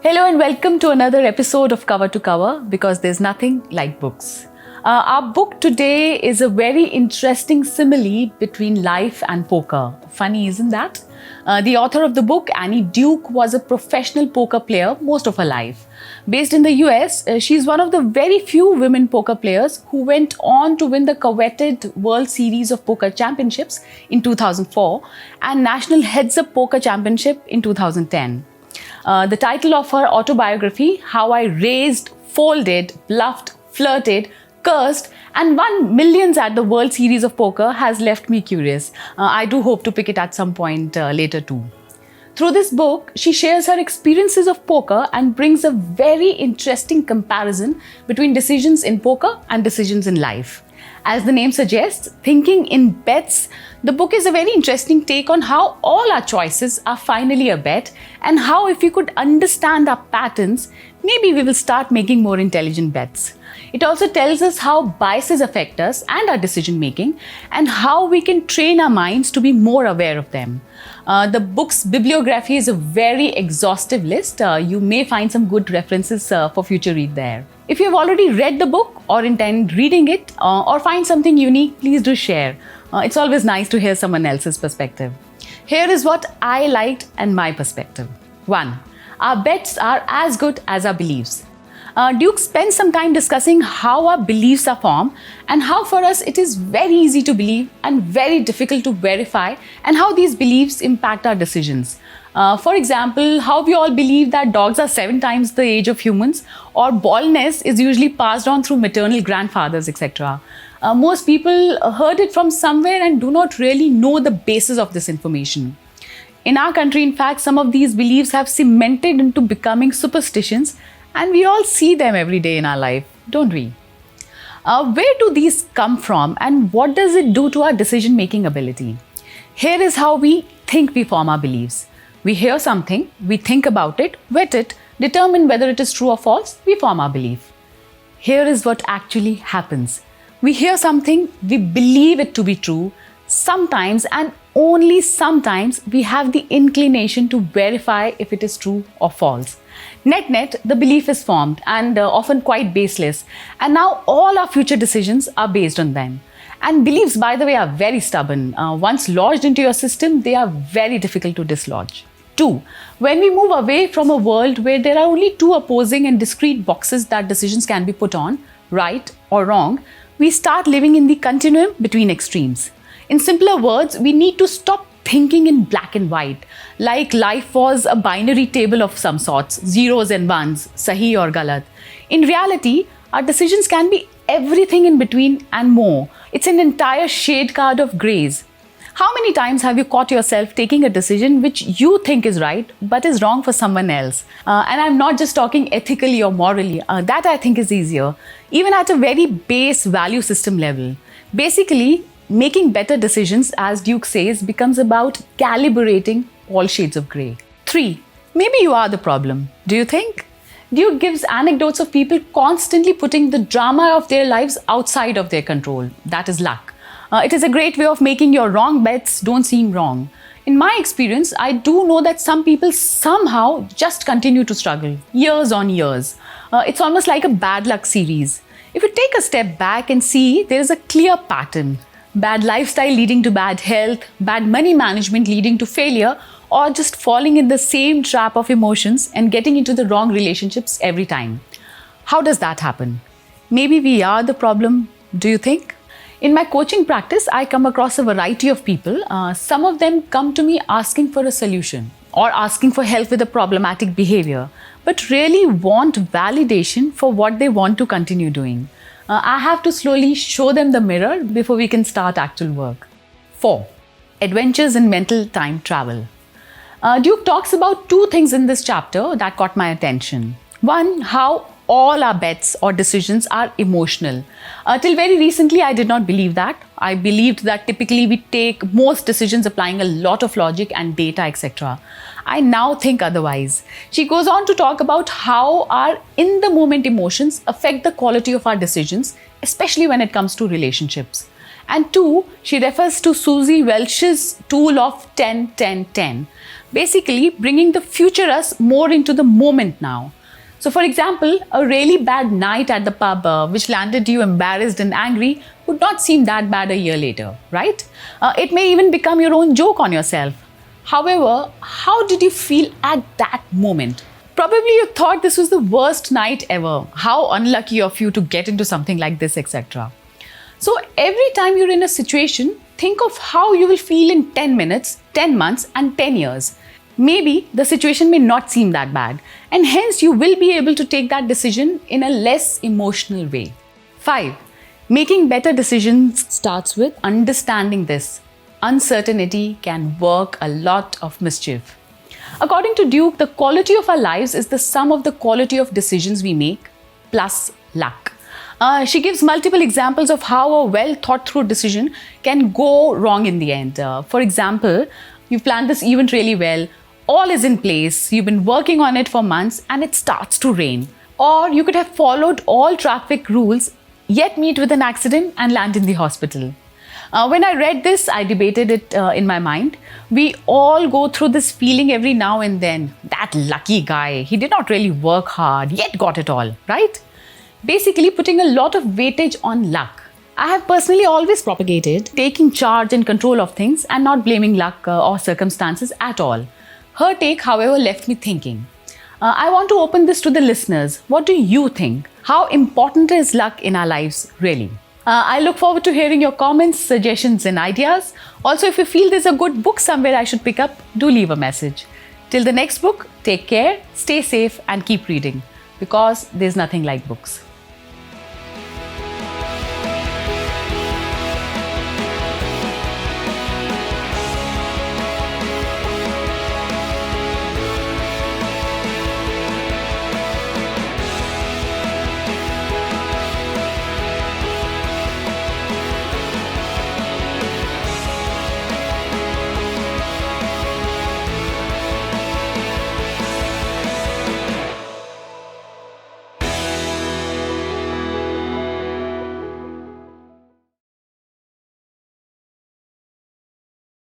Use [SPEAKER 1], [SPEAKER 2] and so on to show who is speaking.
[SPEAKER 1] Hello and welcome to another episode of Cover to Cover, because there's nothing like books. Our book today is a very interesting simile between life and poker. Funny, isn't that? The author of the book, Annie Duke, was a professional poker player most of her life. Based in the US, she's one of the very few women poker players who went on to win the coveted World Series of Poker Championships in 2004 and National Heads Up Poker Championship in 2010. The title of her autobiography, How I Raised, Folded, Bluffed, Flirted, Cursed, and won millions at the World Series of Poker, has left me curious. I do hope to pick it at some point later too. Through this book, she shares her experiences of poker and brings a very interesting comparison between decisions in poker and decisions in life. As the name suggests, thinking in bets, the book is a very interesting take on how all our choices are finally a bet, and how if we could understand our patterns, maybe we will start making more intelligent bets. It also tells us how biases affect us and our decision making, and how we can train our minds to be more aware of them. The book's bibliography is a very exhaustive list. You may find some good references for future read there. If you have already read the book or intend reading it or find something unique, please do share. It's always nice to hear someone else's perspective. Here is what I liked and my perspective. 1. Our bets are as good as our beliefs. Duke spends some time discussing how our beliefs are formed and how for us it is very easy to believe and very difficult to verify, and how these beliefs impact our decisions. For example, how we all believe that dogs are 7 times the age of humans, or baldness is usually passed on through maternal grandfathers, etc. Most people heard it from somewhere and do not really know the basis of this information. In our country, in fact, some of these beliefs have cemented into becoming superstitions, and we all see them every day in our life, don't we? Where do these come from, and what does it do to our decision-making ability? Here is how we think we form our beliefs. We hear something, we think about it, vet it, determine whether it is true or false, we form our belief. Here is what actually happens. We hear something, we believe it to be true. Sometimes, and only sometimes, we have the inclination to verify if it is true or false. Net, the belief is formed and often quite baseless. And now all our future decisions are based on them. And beliefs, by the way, are very stubborn. Once lodged into your system, they are very difficult to dislodge. 2. When we move away from a world where there are only 2 opposing and discrete boxes that decisions can be put on, right or wrong, we start living in the continuum between extremes. In simpler words, we need to stop thinking in black and white, like life was a binary table of some sorts, zeros and ones, sahi or galat. In reality, our decisions can be everything in between and more. It's an entire shade card of grays. How many times have you caught yourself taking a decision which you think is right but is wrong for someone else? And I'm not just talking ethically or morally. That I think is easier, even at a very base value system level. Basically, making better decisions, as Duke says, becomes about calibrating all shades of grey. 3. Maybe you are the problem. Do you think? Duke gives anecdotes of people constantly putting the drama of their lives outside of their control. That is luck. It is a great way of making your wrong bets don't seem wrong. In my experience, I do know that some people somehow just continue to struggle, years on years. It's almost like a bad luck series. If you take a step back and see, there is a clear pattern. Bad lifestyle leading to bad health, bad money management leading to failure, or just falling in the same trap of emotions and getting into the wrong relationships every time. How does that happen? Maybe we are the problem, do you think? In my coaching practice, I come across a variety of people. Some of them come to me asking for a solution or asking for help with a problematic behavior, but really want validation for what they want to continue doing. I have to slowly show them the mirror before we can start actual work. 4. Adventures in mental time travel. Duke talks about 2 things in this chapter that caught my attention. 1, how all our bets or decisions are emotional. Till very recently, I did not believe that. I believed that typically we take most decisions applying a lot of logic and data, etc. I now think otherwise. She goes on to talk about how our in-the-moment emotions affect the quality of our decisions, especially when it comes to relationships. And 2, she refers to Susie Welch's tool of 10-10-10, basically bringing the future us more into the moment now. So, for example, a really bad night at the pub, which landed you embarrassed and angry, would not seem that bad a year later, right? It may even become your own joke on yourself. However, how did you feel at that moment? Probably you thought this was the worst night ever. How unlucky of you to get into something like this, etc. So every time you're in a situation, think of how you will feel in 10 minutes, 10 months, and 10 years. Maybe the situation may not seem that bad, and hence you will be able to take that decision in a less emotional way. 5. Making better decisions starts with understanding this. Uncertainty can work a lot of mischief. According to Duke, the quality of our lives is the sum of the quality of decisions we make plus luck. She gives multiple examples of how a well thought through decision can go wrong in the end. For example, you've planned this event really well, all is in place, you've been working on it for months and it starts to rain. Or you could have followed all traffic rules, yet meet with an accident and land in the hospital. When I read this, I debated it in my mind. We all go through this feeling every now and then. That lucky guy, he did not really work hard, yet got it all, right? Basically putting a lot of weightage on luck. I have personally always propagated taking charge and control of things and not blaming luck or circumstances at all. Her take, however, left me thinking. I want to open this to the listeners. What do you think? How important is luck in our lives, really? I look forward to hearing your comments, suggestions, and ideas. Also, if you feel there's a good book somewhere I should pick up, do leave a message. Till the next book, take care, stay safe, and keep reading, because there's nothing like books.